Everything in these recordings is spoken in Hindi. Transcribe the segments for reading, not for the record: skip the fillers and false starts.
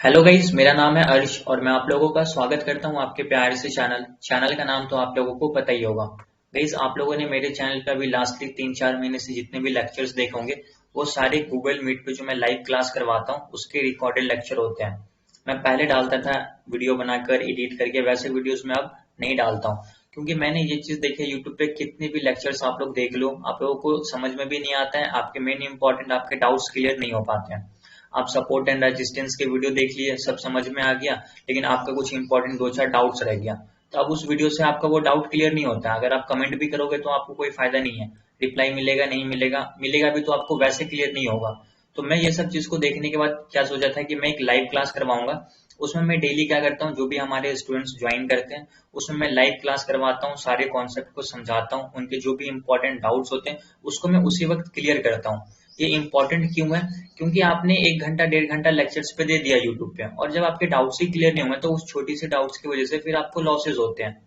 हेलो गाइस, मेरा नाम है अर्श और मैं आप लोगों का स्वागत करता हूं आपके प्यारे से चैनल का नाम तो आप लोगों को पता ही होगा। गाइस, आप लोगों ने मेरे चैनल पे अभी लास्टली 3-4 महीने से जितने भी लेक्चर्स देखे होंगे वो सारे गूगल मीट पे जो मैं लाइव क्लास करवाता हूं उसके रिकॉर्डेड लेक्चर होते हैं। मैं पहले डालता था वीडियो बनाकर एडिट करके, वैसे वीडियोज में अब नहीं डालता हूँ क्योंकि मैंने ये चीज देखी है यूट्यूब पे कितने भी लेक्चर्स आप लोग देख लो, आप लोगों को समझ में भी नहीं आता है, आपके मेन इंपॉर्टेंट आपके डाउट्स क्लियर नहीं हो पाते हैं। आप सपोर्ट एंड रेजिस्टेंस के वीडियो देख लिए, सब समझ में आ गया, लेकिन आपका कुछ इंपॉर्टेंट 2-4 डाउट्स रह गया, तो अब उस वीडियो से आपका वो डाउट क्लियर नहीं होता। अगर आप कमेंट भी करोगे तो आपको कोई फायदा नहीं है, रिप्लाई मिलेगा नहीं मिलेगा, मिलेगा भी तो आपको वैसे क्लियर नहीं होगा। तो मैं ये सब चीज को देखने के बाद क्या सोचा था कि मैं एक लाइव क्लास करवाऊंगा। उसमें मैं डेली क्या करता हूँ, जो भी हमारे स्टूडेंट्स ज्वाइन करते हैं उसमें मैं लाइव क्लास करवाता हूँ, सारे कॉन्सेप्ट को समझाता हूँ, उनके जो भी इंपॉर्टेंट डाउट्स होते हैं उसको मैं उसी वक्त क्लियर करता हूँ। ये इंपॉर्टेंट क्यों है? क्योंकि आपने 1 घंटा 1.5 घंटा लेक्चर्स पे दे दिया यूट्यूब पे, और जब आपके डाउट्स ही क्लियर नहीं हुए तो उस छोटी सी डाउट्स की वजह से फिर आपको लॉसेज होते हैं।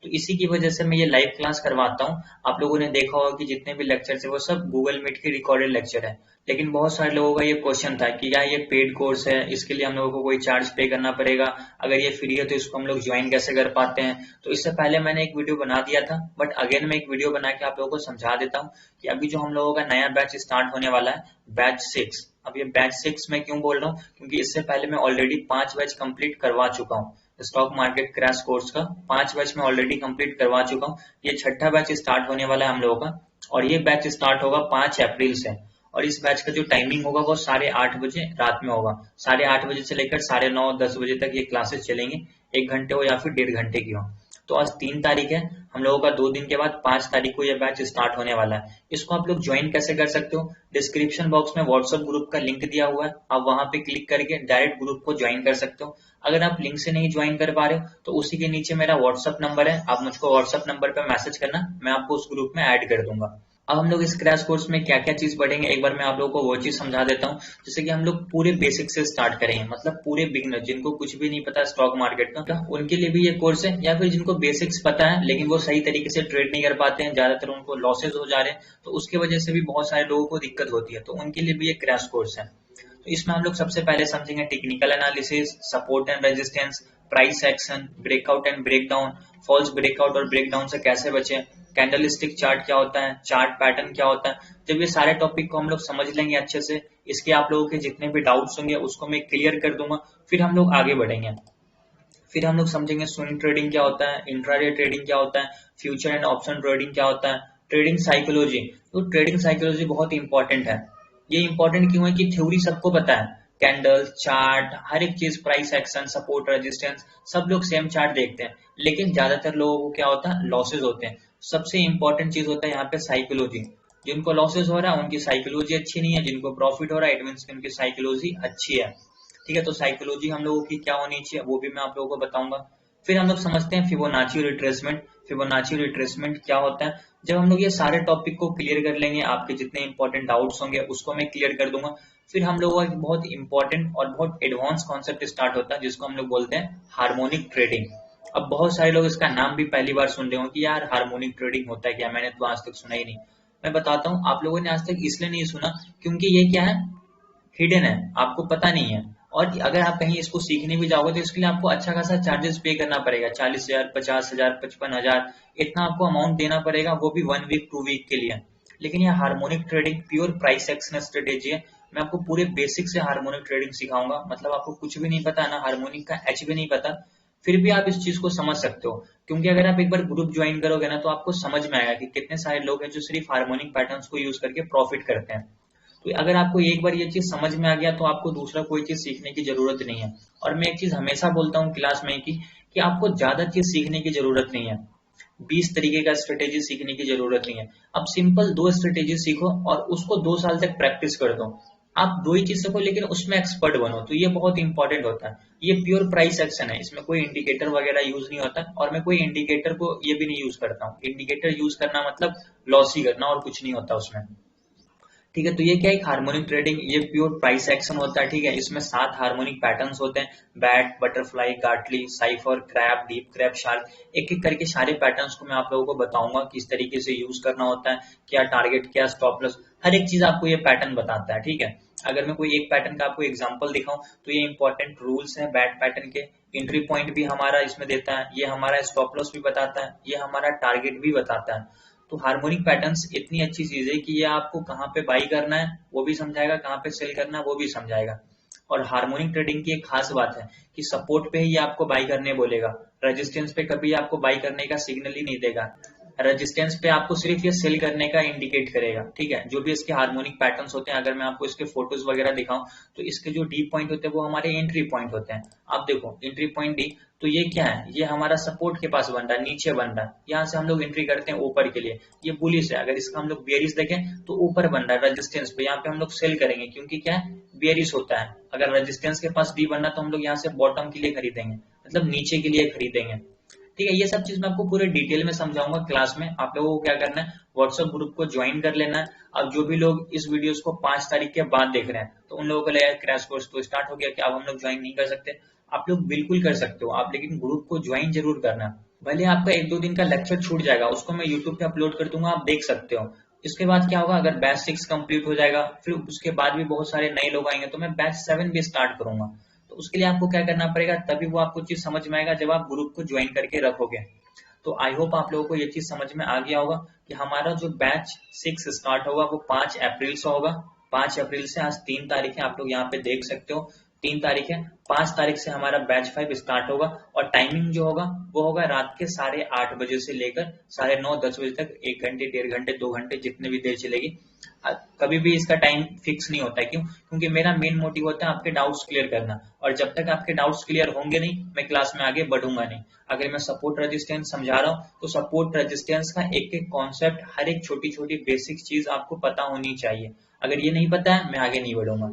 तो इसी की वजह से मैं ये लाइव क्लास करवाता हूँ। आप लोगों ने देखा होगा कि जितने भी लेक्चर है वो सब गूगल मीट के रिकॉर्डेड लेक्चर है, लेकिन बहुत सारे लोगों का ये क्वेश्चन था कि क्या ये पेड कोर्स है, इसके लिए हम लोगों को कोई चार्ज पे करना पड़ेगा, अगर ये फ्री है तो इसको हम लोग ज्वाइन कैसे कर पाते हैं। तो इससे पहले मैंने एक वीडियो बना दिया था, बट अगेन मैं एक वीडियो बना के आप लोगों को समझा देता हूँ कि अभी जो हम लोगों का नया बैच स्टार्ट होने वाला है, बैच 6। अब ये बैच 6 मैं क्यों बोल रहा हूँ, क्योंकि इससे पहले मैं ऑलरेडी 5 बैच कंप्लीट करवा चुका हूँ। स्टॉक मार्केट क्रैश कोर्स का 5 बैच में ऑलरेडी कंप्लीट करवा चुका हूँ। ये छठा बैच स्टार्ट होने वाला है हम लोगों का, और ये बैच स्टार्ट होगा 5 अप्रैल से। और इस बैच का जो टाइमिंग होगा वो 8:30 बजे रात में होगा। 8:30 बजे से लेकर 9:30-10 बजे तक ये क्लासेस चलेंगी, 1 घंटे हो या फिर 1.5 घंटे की हो। तो आज 3 तारीख है, हम लोगों का 2 दिन के बाद 5 तारीख को ये बैच स्टार्ट होने वाला है। इसको आप लोग ज्वाइन कैसे कर सकते हो? डिस्क्रिप्शन बॉक्स में व्हाट्सएप ग्रुप का लिंक दिया हुआ है, आप वहां पे क्लिक करके डायरेक्ट ग्रुप को ज्वाइन कर सकते हो। अगर आप लिंक से नहीं ज्वाइन कर पा रहे हो तो उसी के नीचे मेरा व्हाट्सएप नंबर है, आप मुझको व्हाट्सएप नंबर पे मैसेज करना, मैं आपको उस ग्रुप में ऐड कर दूंगा। अब हम लोग इस क्रैश कोर्स में क्या क्या चीज पढ़ेंगे, एक बार मैं आप लोगों को वो चीज समझा देता हूँ। जैसे कि हम लोग पूरे बेसिक से स्टार्ट करेंगे, मतलब पूरे बिगनर जिनको कुछ भी नहीं पता स्टॉक मार्केट का, उनके लिए भी ये कोर्स है, या फिर जिनको बेसिक्स पता है लेकिन वो सही तरीके से ट्रेड नहीं कर पाते हैं, ज्यादातर उनको लॉसेज हो जा रहे हैं, तो उसकी वजह से भी बहुत सारे लोगों को दिक्कत होती है, तो उनके लिए भी ये क्रैश कोर्स है। तो इसमें हम लोग सबसे पहले समझेंगे technical analysis, support and resistance, price action, breakout and breakdown, false breakout और ब्रेकडाउन से कैसे बचे, कैंडलस्टिक चार्ट क्या होता है, चार्ट पैटर्न क्या होता है। जब ये सारे टॉपिक को हम लोग समझ लेंगे अच्छे से, इसके आप लोगों के जितने भी डाउट्स होंगे उसको मैं क्लियर कर दूंगा, फिर हम लोग आगे बढ़ेंगे। फिर हम लोग समझेंगे स्विंग ट्रेडिंग क्या होता है, इंट्राडे ट्रेडिंग क्या होता है, फ्यूचर एंड ऑप्शन ट्रेडिंग क्या होता है, ट्रेडिंग साइकोलॉजी। तो ट्रेडिंग साइकोलॉजी बहुत इंपॉर्टेंट है। ये इंपॉर्टेंट क्यों है कि थ्योरी सबको पता है, कैंडल चार्ट हर एक चीज, प्राइस एक्शन, सपोर्ट रेजिस्टेंस, सब लोग सेम चार्ट देखते हैं, लेकिन ज्यादातर लोगों को क्या होता है, लॉसेज होते हैं। सबसे इंपॉर्टेंट चीज होता है यहाँ पे साइकोलॉजी। जिनको लॉसेज हो रहा है उनकी साइकोलॉजी अच्छी नहीं है, जिनको प्रॉफिट हो रहा है इट मीन उनकी साइकोलॉजी अच्छी है। ठीक है, तो साइकोलॉजी हम लोगों की क्या होनी चाहिए वो भी मैं आप लोगों को बताऊंगा। फिर हम लोग समझते हैं फिबोनाची रिट्रेसमेंट। फिबोनाची रिट्रेसमेंट क्या होता है? जब हम लोग ये सारे टॉपिक को क्लियर कर लेंगे, आपके जितने इंपॉर्टेंट डाउट्स होंगे उसको मैं क्लियर कर दूंगा, फिर हम लोगों का एक बहुत इंपॉर्टेंट और बहुत एडवांस कॉन्सेप्ट स्टार्ट होता है जिसको हम लोग बोलते हैं हार्मोनिक ट्रेडिंग। अब बहुत सारे लोग इसका नाम भी पहली बार सुन रहे हो कि यार हार्मोनिक ट्रेडिंग होता है क्या, मैंने तो आज तक सुना ही नहीं। मैं बताता हूँ, आप लोगों ने आज तक इसलिए नहीं सुना क्योंकि ये क्या है, हिडन है, आपको पता नहीं है। और अगर आप कहीं इसको सीखने भी जाओगे तो इसके लिए आपको अच्छा खासा चार्जेस पे करना पड़ेगा, 40,000, 50,000, 55,000, इतना आपको अमाउंट देना पड़ेगा, वो भी 1 वीक 2 वीक के लिए। लेकिन ये harmonic trading pure price action strategy है। मैं आपको पूरे बेसिक से हार्मोनिक ट्रेडिंग सिखाऊंगा, मतलब आपको कुछ भी नहीं पता ना, हार्मोनिक का एच भी नहीं पता, फिर भी आप इस चीज को समझ सकते हो। क्योंकि अगर आप एक बार ग्रुप ज्वाइन करोगे ना तो आपको समझ में आएगा कि कितने सारे लोग हैं जो सिर्फ हार्मोनिक पैटर्न्स को यूज करके प्रॉफिट करते हैं। तो अगर आपको एक बार ये चीज समझ में आ गया तो आपको दूसरा कोई चीज सीखने की जरूरत नहीं है। और मैं एक चीज हमेशा बोलता हूँ क्लास में कि आपको ज्यादा चीज सीखने की जरूरत नहीं है, 20 तरीके का स्ट्रेटेजी सीखने की जरूरत नहीं है। अब सिंपल 2 स्ट्रेटेजी सीखो और उसको 2 साल तक प्रैक्टिस कर दो। आप 2 ही चीज सीखो लेकिन उसमें एक्सपर्ट बनो, तो ये बहुत इंपॉर्टेंट होता है। ये प्योर प्राइस एक्शन है, इसमें कोई इंडिकेटर वगैरह यूज नहीं होता, और मैं कोई इंडिकेटर को ये भी नहीं यूज करता हूँ। इंडिकेटर यूज करना मतलब लॉस ही करना, और कुछ नहीं होता उसमें। ठीक है, तो ये क्या है, हार्मोनिक ट्रेडिंग, ये प्योर प्राइस एक्शन होता है। ठीक है, इसमें 7 हार्मोनिक पैटर्न्स होते हैं, bat, butterfly, Gartley, cypher, crab, deep crab, shark. एक एक करके सारे पैटर्न्स को मैं आप लोगों को बताऊंगा किस तरीके से यूज करना होता है, क्या टारगेट, क्या स्टॉप लॉस, हर एक चीज आपको ये पैटर्न बताता है, ठीक है। अगर मैं कोई एक पैटर्न का आपको एग्जांपल दिखाऊं तो ये इंपॉर्टेंट रूल्स हैं बैट पैटर्न के, एंट्री पॉइंट भी हमारा इसमें देता है, ये हमारा स्टॉप लॉस भी बताता है, ये हमारा टारगेट भी बताता है। तो हार्मोनिक पैटर्न्स इतनी अच्छी चीज है कि ये आपको कहाँ पे बाई करना है वो भी समझाएगा, कहाँ पे सेल करना है वो भी समझाएगा। और हार्मोनिक ट्रेडिंग की एक खास बात है कि सपोर्ट पे ही ये आपको बाई करने बोलेगा, रेजिस्टेंस पे कभी आपको बाई करने का सिग्नल ही नहीं देगा। रेजिस्टेंस पे आपको सिर्फ ये सेल करने का इंडिकेट करेगा, ठीक है। जो भी इसके हार्मोनिक पैटर्न्स होते हैं, अगर मैं आपको इसके फोटोज वगैरह दिखाऊं तो इसके जो डी पॉइंट होते हैं वो हमारे एंट्री पॉइंट होते हैं। आप देखो एंट्री पॉइंट डी, तो ये क्या है, ये हमारा सपोर्ट के पास बन रहा है, नीचे बन रहा है, यहाँ से हम लोग एंट्री करते हैं ऊपर के लिए, ये बुलिश है। अगर इसका हम लोग बेयरिश देखें तो ऊपर बन रहा है रेजिस्टेंस पे, यहाँ पे हम लोग सेल करेंगे क्योंकि क्या है, बेयरिश होता है। अगर रेजिस्टेंस के पास डी बनना तो हम लोग यहाँ से बॉटम के लिए खरीदेंगे, मतलब नीचे के लिए खरीदेंगे, ठीक है। ये सब चीज मैं आपको पूरे डिटेल में समझाऊंगा क्लास में। आप लोगों को क्या करना है, व्हाट्सएप ग्रुप को ज्वाइन कर लेना है। अब जो भी लोग इस वीडियोस को 5 तारीख के बाद देख रहे हैं तो उन लोगों को लगेगा क्रैश कोर्स तो स्टार्ट हो गया, कि अब हम लोग ज्वाइन नहीं कर सकते। आप लोग बिल्कुल कर सकते हो आप, लेकिन ग्रुप को ज्वाइन जरूर करना। भले आपका 1-2 दिन का लेक्चर छूट जाएगा, उसको मैं यूट्यूब पे अपलोड कर दूंगा, आप देख सकते हो। इसके बाद क्या होगा, अगर बैच 6 कंप्लीट हो जाएगा, फिर उसके बाद भी बहुत सारे नए लोग आएंगे तो मैं बैच 7 भी स्टार्ट करूंगा। तो उसके लिए आपको क्या करना पड़ेगा, तभी वो आपको चीज समझ में आएगा जब आप ग्रुप को ज्वाइन करके रखोगे। तो आई होप आप लोगों को ये चीज समझ में आ गया होगा कि हमारा जो बैच 6 स्टार्ट होगा वो 5 अप्रैल से होगा। 5 अप्रैल से, आज 3 तारीख है, आप लोग यहाँ पे देख सकते हो 3 तारीख है। 5 तारीख से हमारा बैच 5 स्टार्ट होगा और टाइमिंग जो होगा वो होगा रात के 8:30 बजे से लेकर 9:30-10 बजे तक, 1 घंटे 1.5 घंटे 2 घंटे जितने भी देर चलेगी। कभी भी इसका टाइम फिक्स नहीं होता है, क्यों, क्योंकि मेरा मेन मोटिव होता है आपके डाउट्स क्लियर करना, और जब तक आपके डाउट्स क्लियर होंगे नहीं मैं क्लास में आगे बढ़ूंगा नहीं। अगर मैं सपोर्ट रेजिस्टेंस समझा रहा हूँ तो सपोर्ट रेजिस्टेंस का एक एक कॉन्सेप्ट, हर एक छोटी छोटी बेसिक चीज आपको पता होनी चाहिए। अगर ये नहीं पता है मैं आगे नहीं बढ़ूंगा,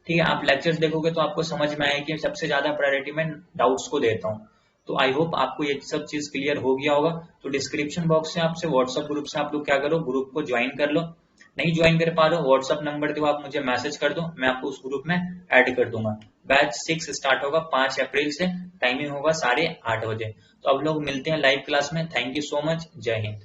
ठीक है। आप लेक्चर्स देखोगे तो आपको समझ में आएगा कि सबसे ज्यादा प्रायोरिटी मैं डाउट्स को देता हूँ। तो आई होप आपको ये सब चीज क्लियर हो गया होगा। तो डिस्क्रिप्शन बॉक्स से आपसे व्हाट्सएप ग्रुप से आप लोग क्या करो, ग्रुप को ज्वाइन कर लो। नहीं ज्वाइन कर पा रहे हो, व्हाट्सएप नंबर दो, आप मुझे मैसेज कर दो, मैं आपको उस ग्रुप में ऐड कर दूंगा। बैच 6 स्टार्ट होगा 5 अप्रैल से, टाइमिंग होगा 8:30 बजे। तो अब लोग मिलते हैं लाइव क्लास में। थैंक यू सो मच, जय हिंद।